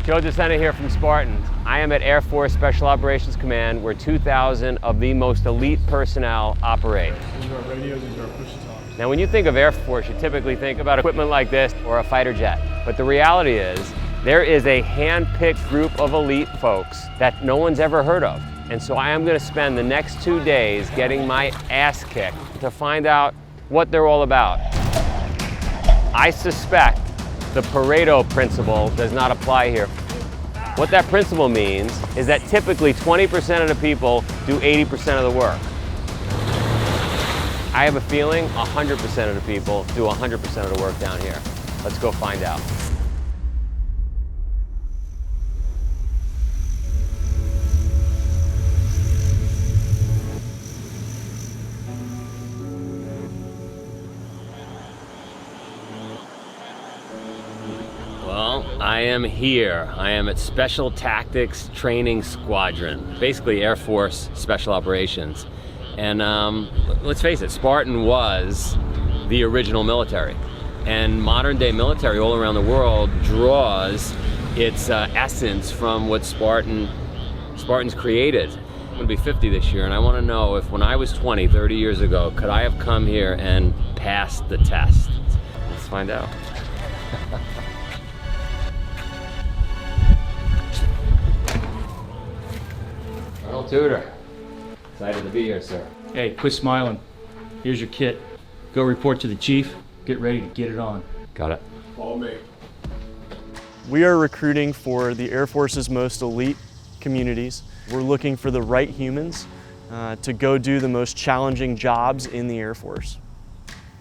Joe DeSena here from Spartans. I am at Air Force Special Operations Command, where 2,000 of the most elite personnel operate. These are our radios, these are our push-to-talks. Now, when you think of Air Force, you typically think about equipment like this or a fighter jet. But the reality is, there is a hand-picked group of elite folks that no one's ever heard of. And so I am going to spend the next 2 days getting my ass kicked to find out what they're all about. I suspect the Pareto principle does not apply here. What that principle means is that typically 20% of the people do 80% of the work. I have a feeling 100% of the people do 100% of the work down here. Let's go find out. Well, I am here. I am at Special Tactics Training Squadron, basically Air Force Special Operations. And let's face it, Spartan was the original military. And modern day military all around the world draws its essence from what Spartans created. I'm gonna be 50 this year, and I wanna know if when I was 20, 30 years ago, could I have come here and passed the test? Let's find out. Colonel Tudor, excited to be here, sir. Hey, quit smiling. Here's your kit. Go report to the chief. Get ready to get it on. Got it. Follow me. We are recruiting for the Air Force's most elite communities. We're looking for the right humans to go do the most challenging jobs in the Air Force.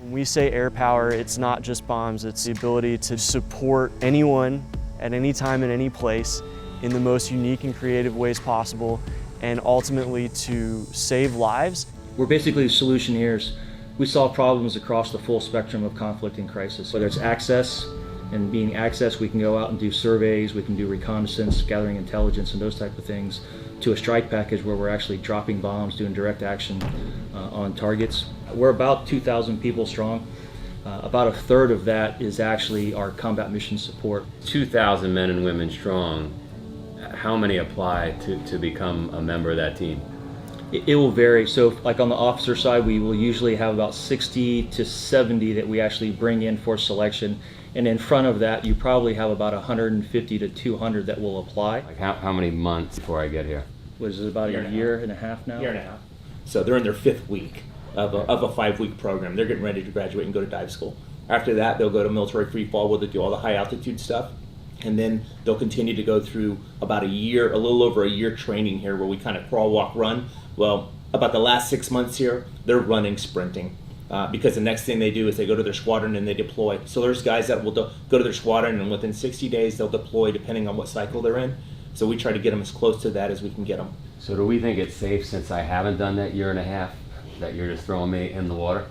When we say air power, it's not just bombs, it's the ability to support anyone at any time in any place in the most unique and creative ways possible, and ultimately to save lives. We're basically solutioneers. We solve problems across the full spectrum of conflict and crisis. Whether it's access, and being access, we can go out and do surveys, we can do reconnaissance, gathering intelligence, and those type of things, to a strike package where we're actually dropping bombs, doing direct action on targets. We're about 2,000 people strong. About a third of that is actually our combat mission support. 2,000 men and women strong. How many apply to become a member of that team? It will vary. So like on the officer side, we will usually have about 60 to 70 that we actually bring in for selection. And in front of that, you probably have about 150 to 200 that will apply. Like how many months before I get here? Was it about a year and a half now? Year and a half. So they're in their 5th week of a 5-week program. They're getting ready to graduate and go to dive school. After that, they'll go to military free fall where they do all the high altitude stuff. And then they'll continue to go through about a year, a little over a year training here where we kind of crawl, walk, run. Well, about the last 6 months here, they're running, sprinting. Because the next thing they do is they go to their squadron and they deploy. So there's guys that will go to their squadron and within 60 days they'll deploy depending on what cycle they're in. So we try to get them as close to that as we can get them. So do we think it's safe, since I haven't done that year and a half, that you're just throwing me in the water?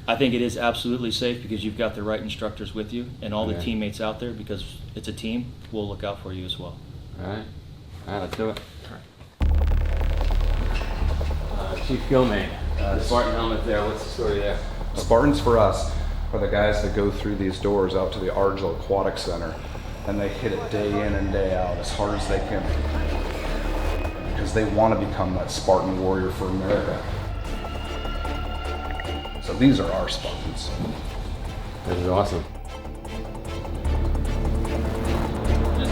I think it is absolutely safe because you've got the right instructors with you and all the teammates out there, because it's a team. We'll look out for you as well. All right, let's do it. Chief Gilman, Spartan helmet there, what's the story there? Spartans for us are the guys that go through these doors out to the Argel Aquatic Center, and they hit it day in and day out as hard as they can, because they want to become that Spartan warrior for America. So these are our Spartans. This is awesome.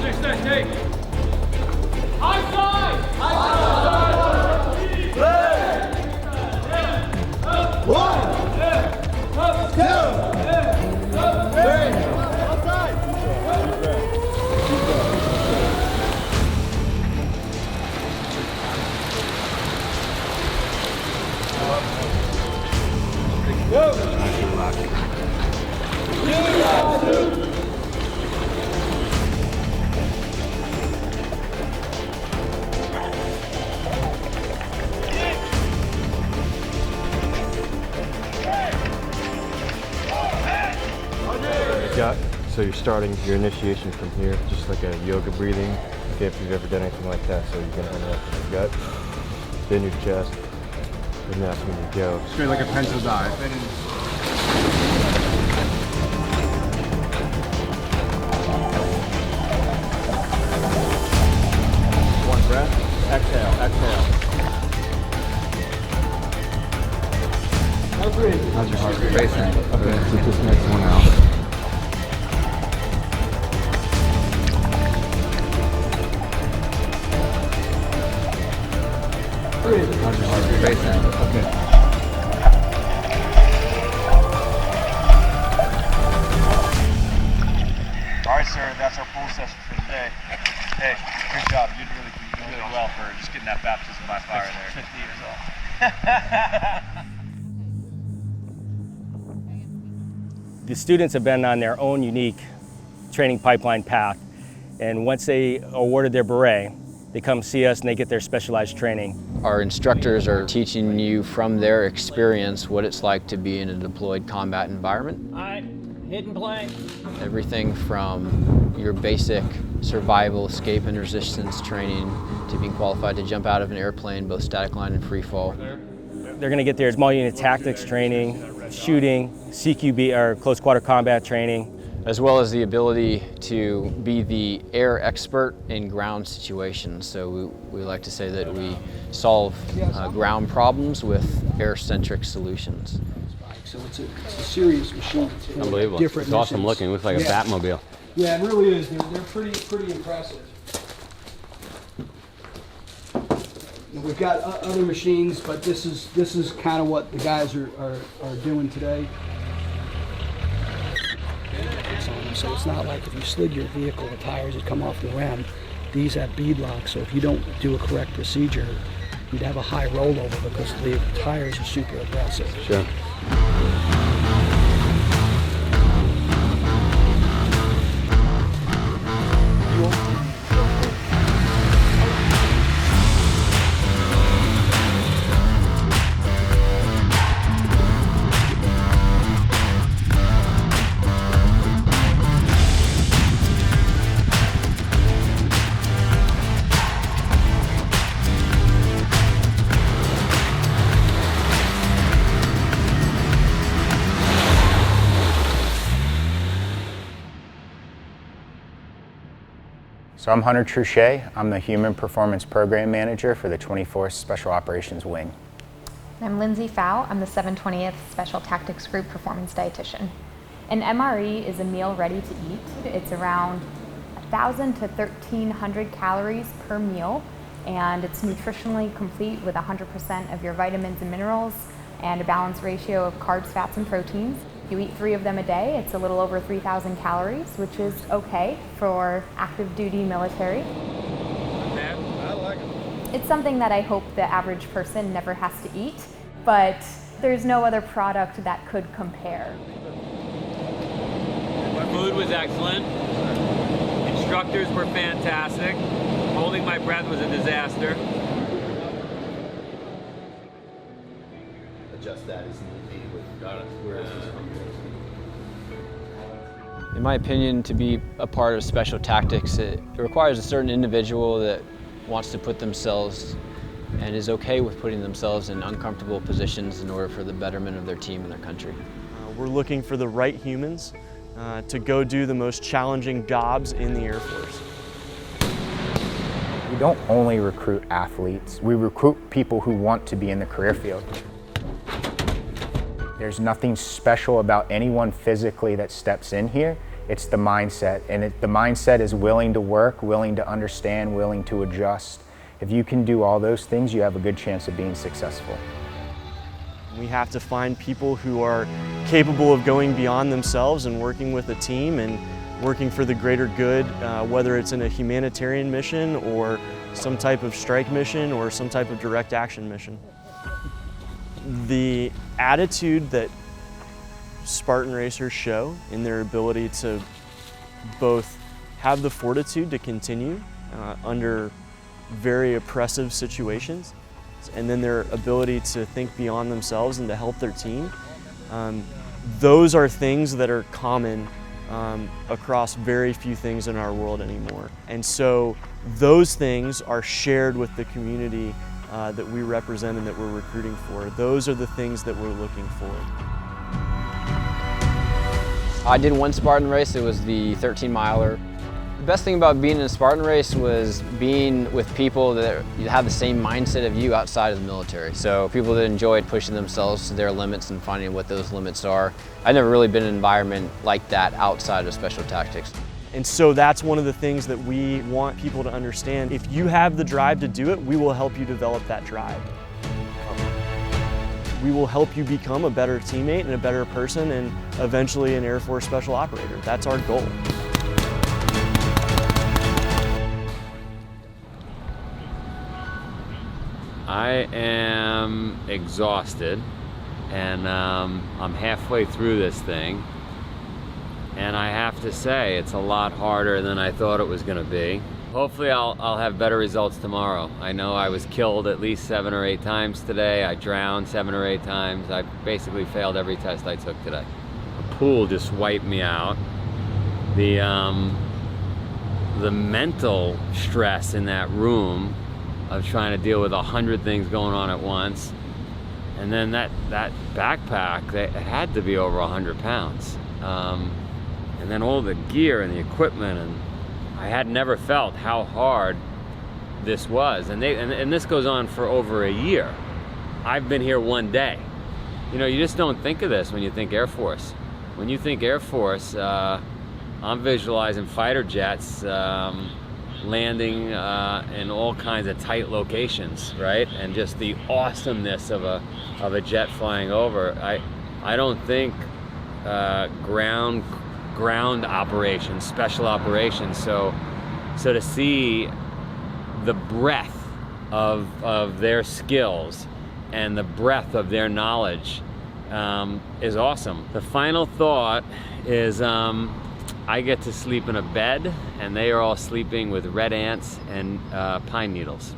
Next, take. High side! High side! So you're starting your initiation from here, just like a yoga breathing, okay, if you've ever done anything like that. So you're gonna unlock your gut, then your chest, and that's when you go. Straight like a pencil dive. How's your heart racing? Okay, sit this next one out. How's your heart racing? Okay. All right, sir, that's our pool session for today. Hey, good job. You did really well for just getting that baptism by fire there. 50 years old. The students have been on their own unique training pipeline path, and once they awarded their beret, they come see us and they get their specialized training. Our instructors are teaching you from their experience what it's like to be in a deployed combat environment. All right, hit and play. Everything from your basic survival, escape, and resistance training to being qualified to jump out of an airplane, both static line and free fall. They're going to get their small unit tactics training, shooting, CQB or close quarter combat training, as well as the ability to be the air expert in ground situations. So we like to say that we solve ground problems with air-centric solutions. So it's a serious machine. Unbelievable. It's awesome looking. It looks like a Batmobile. Yeah, it really is. They're pretty impressive. And we've got other machines, but this is kind of what the guys are doing today. So it's not like if you slid your vehicle, the tires would come off the rim. These have bead locks, so if you don't do a correct procedure, you'd have a high rollover because the tires are super aggressive. Sure. So I'm Hunter Truchet. I'm the Human Performance Program Manager for the 24th Special Operations Wing. I'm Lindsay Pfau. I'm the 720th Special Tactics Group Performance Dietitian. An MRE is a meal ready to eat. It's around 1,000 to 1,300 calories per meal, and it's nutritionally complete with 100% of your vitamins and minerals and a balanced ratio of carbs, fats, and proteins. You eat 3 of them a day, it's a little over 3,000 calories, which is okay for active duty military. I like it. It's something that I hope the average person never has to eat, but there's no other product that could compare. Food was excellent. Instructors were fantastic. Holding my breath was a disaster. Adjust that as need be with where else is coming. In my opinion, to be a part of Special Tactics, it requires a certain individual that wants to put themselves and is okay with putting themselves in uncomfortable positions in order for the betterment of their team and their country. We're looking for the right humans to go do the most challenging jobs in the Air Force. We don't only recruit athletes, we recruit people who want to be in the career field. There's nothing special about anyone physically that steps in here. It's the mindset, and the mindset is willing to work, willing to understand, willing to adjust. If you can do all those things, you have a good chance of being successful. We have to find people who are capable of going beyond themselves and working with a team and working for the greater good, whether it's in a humanitarian mission or some type of strike mission or some type of direct action mission. The attitude that Spartan racers show in their ability to both have the fortitude to continue under very oppressive situations, and then their ability to think beyond themselves and to help their team, those are things that are common across very few things in our world anymore. And so those things are shared with the community that we represent and that we're recruiting for. Those are the things that we're looking for. I did one Spartan race. It was the 13-miler. The best thing about being in a Spartan race was being with people that have the same mindset of you outside of the military. So people that enjoyed pushing themselves to their limits and finding what those limits are. I've never really been in an environment like that outside of special tactics. And so that's one of the things that we want people to understand. If you have the drive to do it, we will help you develop that drive. We will help you become a better teammate and a better person and eventually an Air Force Special Operator. That's our goal. I am exhausted, and I'm halfway through this thing, and I have to say it's a lot harder than I thought it was going to be. Hopefully I'll have better results tomorrow. I know I was killed at least 7 or 8 times today. I drowned 7 or 8 times. I basically failed every test I took today. The pool just wiped me out. The mental stress in that room of trying to deal with 100 things going on at once. And then that backpack, it had to be over 100 pounds. And then all the gear and the equipment, and I had never felt how hard this was. And this goes on for over a year. I've been here 1 day. You know, you just don't think of this when you think Air Force. When you think Air Force, I'm visualizing fighter jets landing in all kinds of tight locations, right? And just the awesomeness of a jet flying over. I don't think ground operations, special operations. So to see the breadth of their skills and the breadth of their knowledge is awesome. The final thought is I get to sleep in a bed, and they are all sleeping with red ants and pine needles.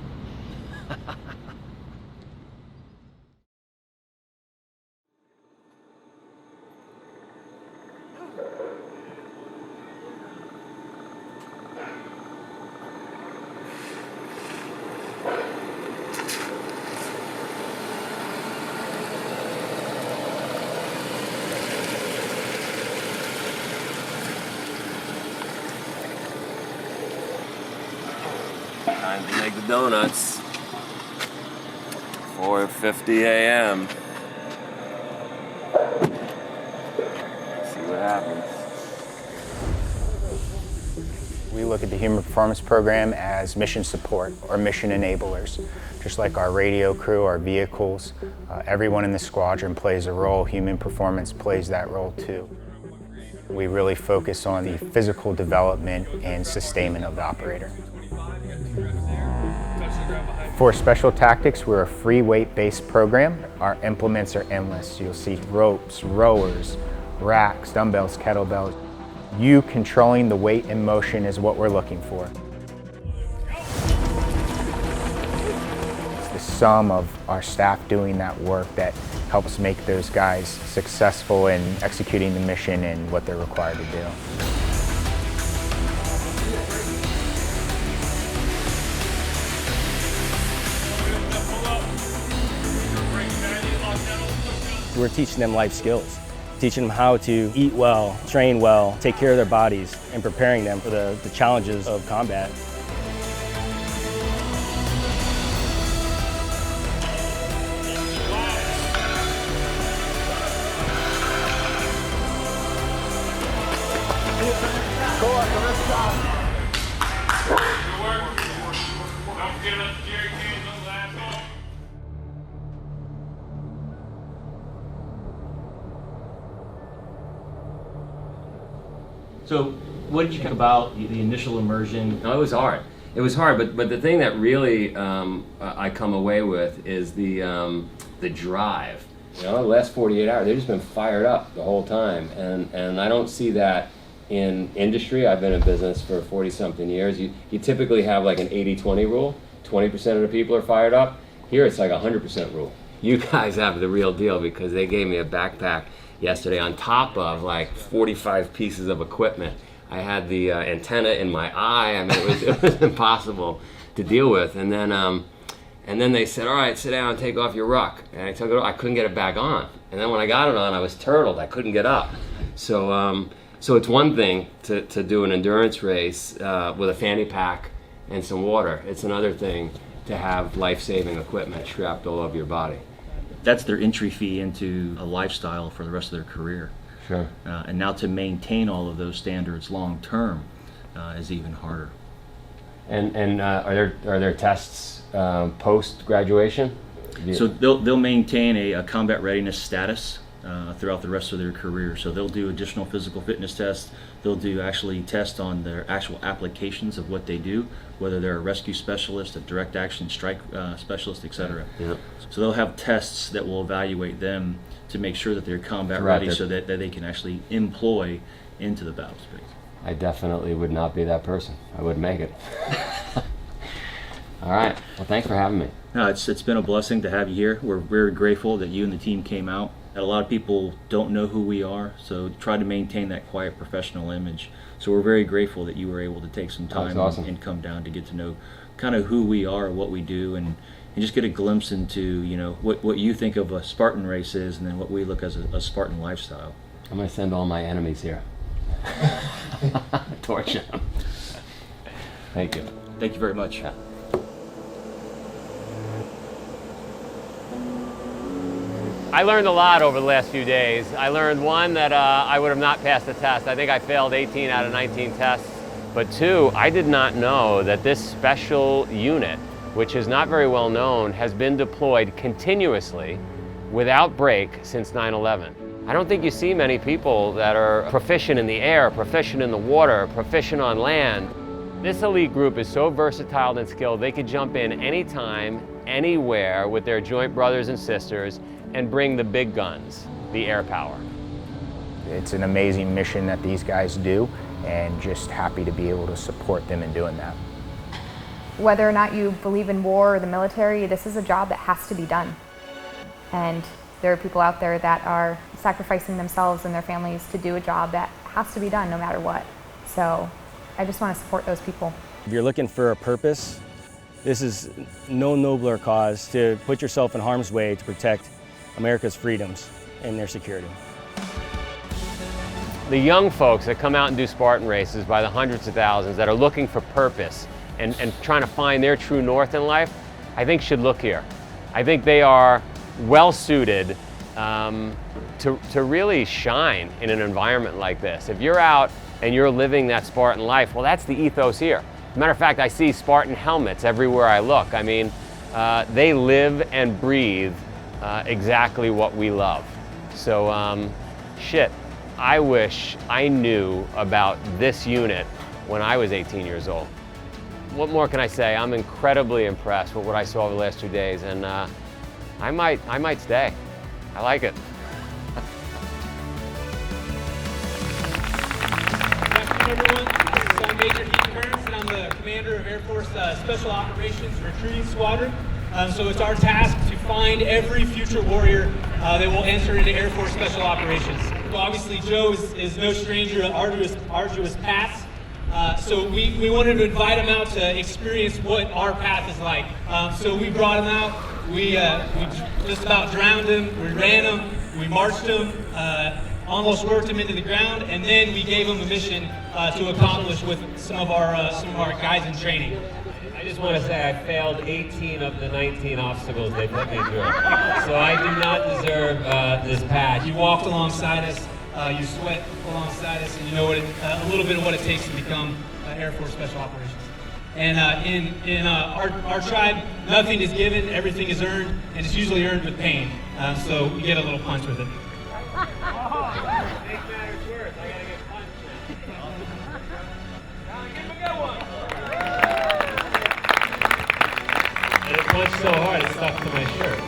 Time to make the donuts. 4:50 a.m. See what happens. We look at the Human Performance Program as mission support or mission enablers. Just like our radio crew, our vehicles, everyone in the squadron plays a role. Human Performance plays that role too. We really focus on the physical development and sustainment of the operator. For Special Tactics, we're a free weight-based program. Our implements are endless. You'll see ropes, rowers, racks, dumbbells, kettlebells. You controlling the weight and motion is what we're looking for. It's the sum of our staff doing that work that helps make those guys successful in executing the mission and what they're required to do. We're teaching them life skills, teaching them how to eat well, train well, take care of their bodies, and preparing them for the challenges of combat. So what did you think about the initial immersion? No, it was hard. It was hard, but the thing that really I come away with is the drive. You know, the last 48 hours, they've just been fired up the whole time, and I don't see that in industry. I've been in business for 40-something years. You typically have like an 80-20 rule. 20% of the people are fired up. Here it's like a 100% rule. You guys have the real deal because they gave me a backpack yesterday on top of like 45 pieces of equipment. I had the antenna in my eye. I mean, it was impossible to deal with. And then they said, all right, sit down and take off your ruck. And I took it off. I couldn't get it back on. And then when I got it on, I was turtled. I couldn't get up. So So it's one thing to do an endurance race with a fanny pack and some water. It's another thing to have life-saving equipment strapped all over your body. That's their entry fee into a lifestyle for the rest of their career. Sure. And now to maintain all of those standards long term is even harder. And are there tests post graduation? So they'll maintain a combat readiness status throughout the rest of their career. So they'll do additional physical fitness tests. They'll do actually tests on their actual applications of what they do, whether they're a rescue specialist, a direct action strike specialist, etc. Yeah. So they'll have tests that will evaluate them to make sure that they're combat ready, so that they can actually employ into the battle space. I definitely would not be that person. I wouldn't make it. All right. Well, thanks for having me. No, it's been a blessing to have you here. We're very grateful that you and the team came out. A lot of people don't know who we are, so try to maintain that quiet professional image. So we're very grateful that you were able to take some time and come down to get to know kind of who we are, what we do, and just get a glimpse into what you think of a Spartan race is, and then what we look as a Spartan lifestyle. I'm going to send all my enemies here. Torch them. Thank you. Thank you very much. Yeah. I learned a lot over the last few days. I learned, one, that I would have not passed the test. I think I failed 18 out of 19 tests. But two, I did not know that this special unit, which is not very well known, has been deployed continuously without break since 9/11. I don't think you see many people that are proficient in the air, proficient in the water, proficient on land. This elite group is so versatile and skilled, they could jump in anytime, anywhere with their joint brothers and sisters and bring the big guns, the air power. It's an amazing mission that these guys do, and just happy to be able to support them in doing that. Whether or not you believe in war or the military, this is a job that has to be done. And there are people out there that are sacrificing themselves and their families to do a job that has to be done no matter what. So I just want to support those people. If you're looking for a purpose, this is no nobler cause to put yourself in harm's way to protect America's freedoms and their security. The young folks that come out and do Spartan races by the hundreds of thousands that are looking for purpose and trying to find their true north in life, I think should look here. I think they are well suited to really shine in an environment like this. If you're out and you're living that Spartan life, well, that's the ethos here. As a matter of fact, I see Spartan helmets everywhere I look. I mean, they live and breathe exactly what we love. So, shit, I wish I knew about this unit when I was 18 years old. What more can I say? I'm incredibly impressed with what I saw over the last 2 days, and I might stay. I like it. Good afternoon, everyone. I'm Major Heath Kearns, and I'm the commander of Air Force Special Operations Recruiting Squadron. So it's our task to find every future warrior that will enter into Air Force Special Operations. Well, obviously, Joe is no stranger to arduous paths. So we wanted to invite him out to experience what our path is like. So we brought him out. We just about drowned him. We ran him. We marched him. Almost worked him into the ground, and then we gave him a mission to accomplish with some of our guys in training. I just want to say I failed 18 of the 19 obstacles they put me through. So I do not deserve this patch. You walked alongside us, you sweat alongside us, and you know what a little bit of what it takes to become Air Force Special Operations. And in our tribe, nothing is given, everything is earned, and it's usually earned with pain. So you get a little punch with it. Make matters worse, I gotta get punched now. Give him a good one. And it punched so hard it stuck to my shirt.